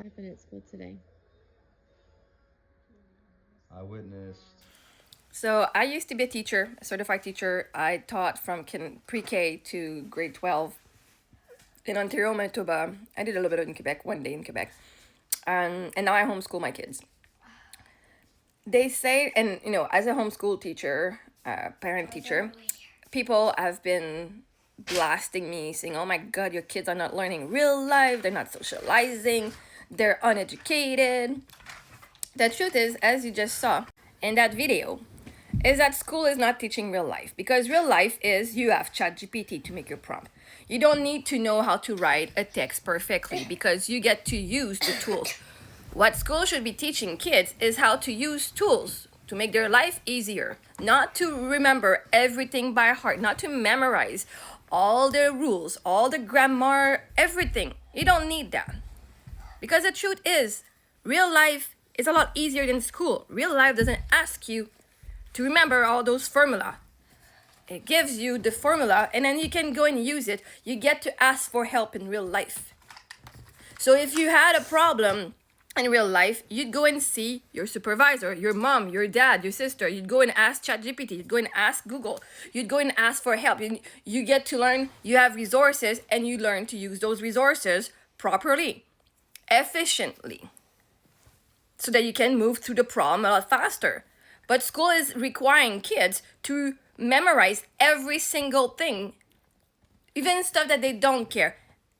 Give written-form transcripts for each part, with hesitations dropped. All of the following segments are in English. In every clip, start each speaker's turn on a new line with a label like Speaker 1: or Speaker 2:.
Speaker 1: 5 minute school today.
Speaker 2: I witnessed.
Speaker 3: So I used to be a teacher, a certified teacher. I taught from pre-K to grade 12 in Ontario, Manitoba. I did a little bit in Quebec, one day in Quebec. And now I homeschool my kids. They say, and you know, as a homeschool teacher, parent teacher, people have been blasting me saying, oh my God, your kids are not learning real life, they're not socializing, they're uneducated. The truth is, as you just saw in that video, is that school is not teaching real life, because real life is you have ChatGPT to make your prompt. You don't need to know how to write a text perfectly because you get to use the tools. What school should be teaching kids is how to use tools to make their life easier, not to remember everything by heart, not to memorize all the rules, all the grammar, everything. You don't need that. Because the truth is, real life is a lot easier than school. Real life doesn't ask you to remember all those formula. It gives you the formula and then you can go and use it. You get to ask for help in real life. So if you had a problem in real life, you'd go and see your supervisor, your mom, your dad, your sister. You'd go and ask ChatGPT. You'd go and ask Google. You'd go and ask for help. You get to learn, you have resources, and you learn to use those resources properly, efficiently, so that you can move through the problem a lot faster. But school is requiring kids to memorize every single thing, even stuff that they don't care.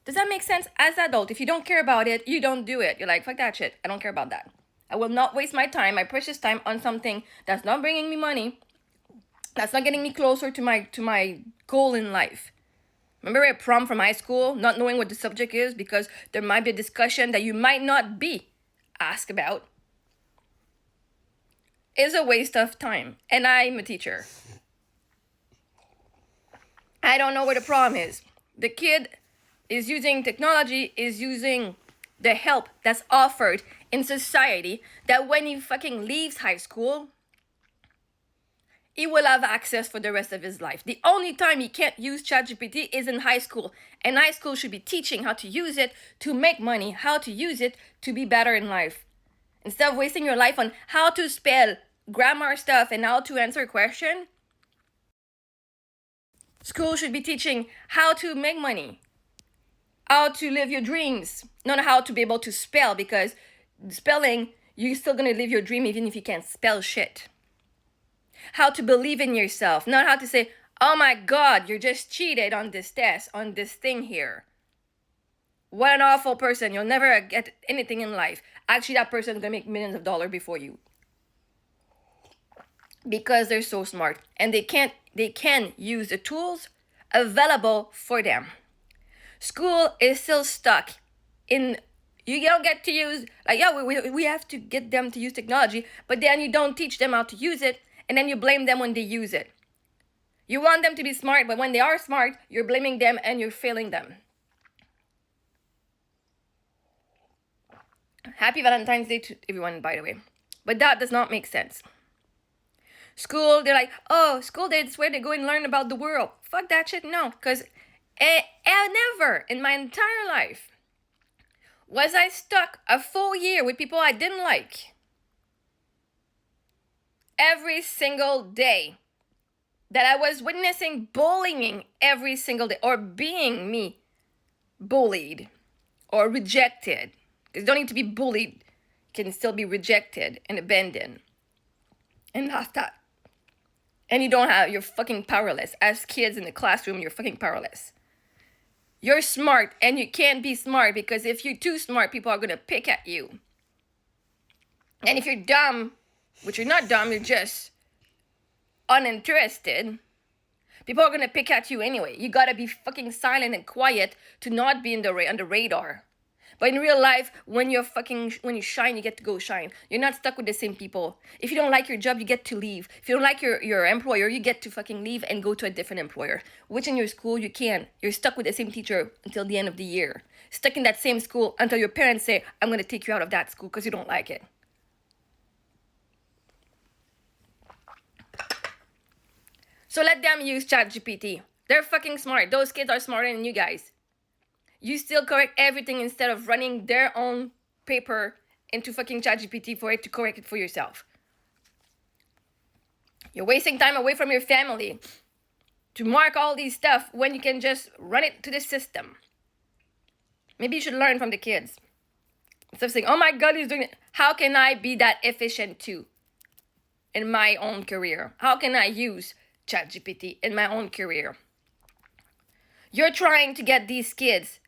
Speaker 3: Does that make sense? As an adult, if you don't care about it, you don't do it. You're like, fuck that shit. I don't care about that. I will not waste my time, my precious time, on something that's not bringing me money, that's not getting me closer to my goal in life. Remember a prom from high school, not knowing what the subject is because there might be a discussion that you might not be asked about, is a waste of time. And I'm a teacher. I don't know where the problem is. The kid is using technology, is using the help that's offered in society, that when he fucking leaves high school, he will have access for the rest of his life. The only time he can't use ChatGPT is in high school. And high school should be teaching how to use it to make money, how to use it to be better in life. Instead of wasting your life on how to spell grammar stuff and how to answer a question, school should be teaching how to make money, how to live your dreams, not how to be able to spell, because spelling, you're still gonna live your dream even if you can't spell shit. How to believe in yourself, not how to say, oh my God, you're just cheated on this test, on this thing here. What an awful person, you'll never get anything in life. Actually, that person's gonna make millions of dollars before you. Because they're so smart and they can use the tools available for them. School is still stuck in, you don't get to use, like, yeah, we have to get them to use technology, but then you don't teach them how to use it, and then you blame them when they use it. You want them to be smart, but when they are smart, you're blaming them and you're failing them. Happy Valentine's Day to everyone, by the way. But that does not make sense. School, they're like, oh, school day, it's where they go and learn about the world. Fuck that shit, no. Because never in my entire life was I stuck a full year with people I didn't like. Every single day that I was witnessing bullying every single day, or being me bullied or rejected. Because you don't need to be bullied. You can still be rejected and abandoned and laughed at. And you're fucking powerless. As kids in the classroom, you're fucking powerless. You're smart and you can't be smart, because if you're too smart, people are going to pick at you. And if you're dumb, which you're not dumb, you're just uninterested, people are going to pick at you anyway. You got to be fucking silent and quiet to not be on the radar. But in real life, when you shine, you get to go shine. You're not stuck with the same people. If you don't like your job, you get to leave. If you don't like your employer, you get to fucking leave and go to a different employer. Which in your school, you can. You're stuck with the same teacher until the end of the year. Stuck in that same school until your parents say, I'm going to take you out of that school because you don't like it. So let them use ChatGPT. They're fucking smart. Those kids are smarter than you guys. You still correct everything instead of running their own paper into fucking ChatGPT for it to correct it for yourself. You're wasting time away from your family to mark all these stuff when you can just run it to the system. Maybe you should learn from the kids. Instead of saying, oh my God, he's doing it. How can I be that efficient too in my own career? How can I use ChatGPT in my own career? You're trying to get these kids.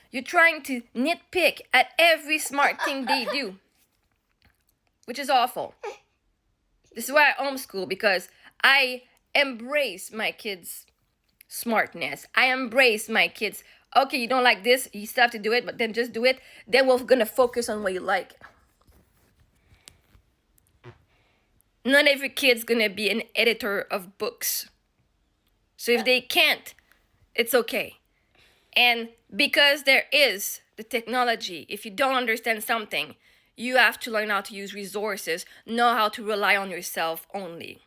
Speaker 3: You're trying to nitpick at every smart thing they do, which is awful. This is why I homeschool, because I embrace my kids' smartness. I embrace my kids. Okay, you don't like this, you still have to do it, but then just do it. Then we're going to focus on what you like. Not every kid's going to be an editor of books. So if they can't, it's okay. And because there is the technology, if you don't understand something, you have to learn how to use resources, know how to rely on yourself only.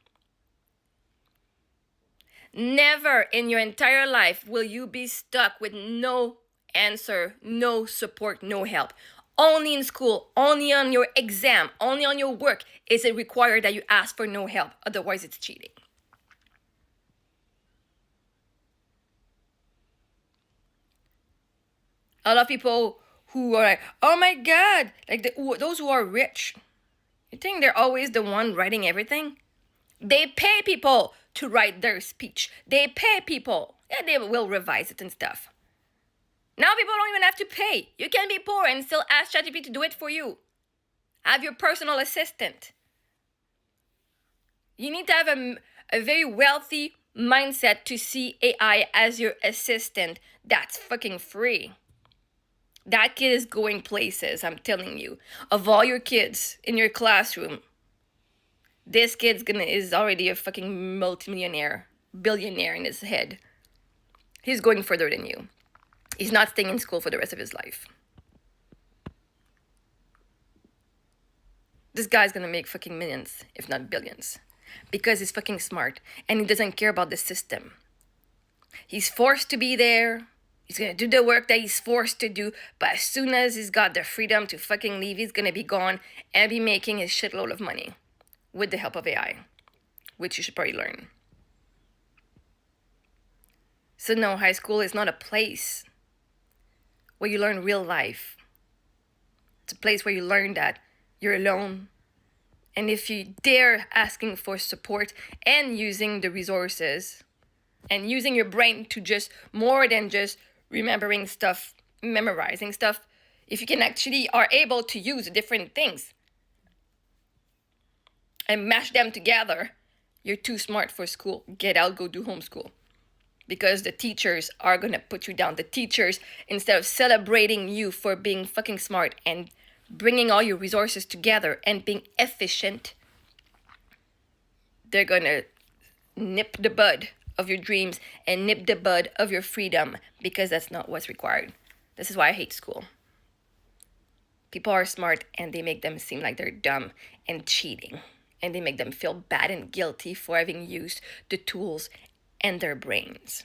Speaker 3: Never in your entire life will you be stuck with no answer, no support, no help. Only in school, only on your exam, only on your work is it required that you ask for no help. Otherwise, it's cheating. A lot of people who are like, oh my God, like those who are rich, you think they're always the one writing everything? They pay people to write their speech. They pay people. Yeah, they will revise it and stuff. Now people don't even have to pay. You can be poor and still ask ChatGPT to do it for you. Have your personal assistant. You need to have a very wealthy mindset to see AI as your assistant. That's fucking free. That kid is going places, I'm telling you. Of all your kids in your classroom, this kid's is already a fucking multimillionaire, billionaire in his head. He's going further than you. He's not staying in school for the rest of his life. This guy's gonna make fucking millions, if not billions. Because he's fucking smart and he doesn't care about the system. He's forced to be there. He's gonna do the work that he's forced to do, but as soon as he's got the freedom to fucking leave, he's gonna be gone and be making his shitload of money with the help of AI, which you should probably learn. So no, high school is not a place where you learn real life. It's a place where you learn that you're alone. And if you dare asking for support and using the resources and using your brain to just more than just remembering stuff, memorizing stuff, if you can actually are able to use different things and mash them together, you're too smart for school. Get out, go do homeschool. Because the teachers are going to put you down. The teachers, instead of celebrating you for being fucking smart and bringing all your resources together and being efficient, they're going to nip the bud of your dreams and nip the bud of your freedom, because that's not what's required. This is why I hate school. People are smart and they make them seem like they're dumb and cheating. And they make them feel bad and guilty for having used the tools and their brains.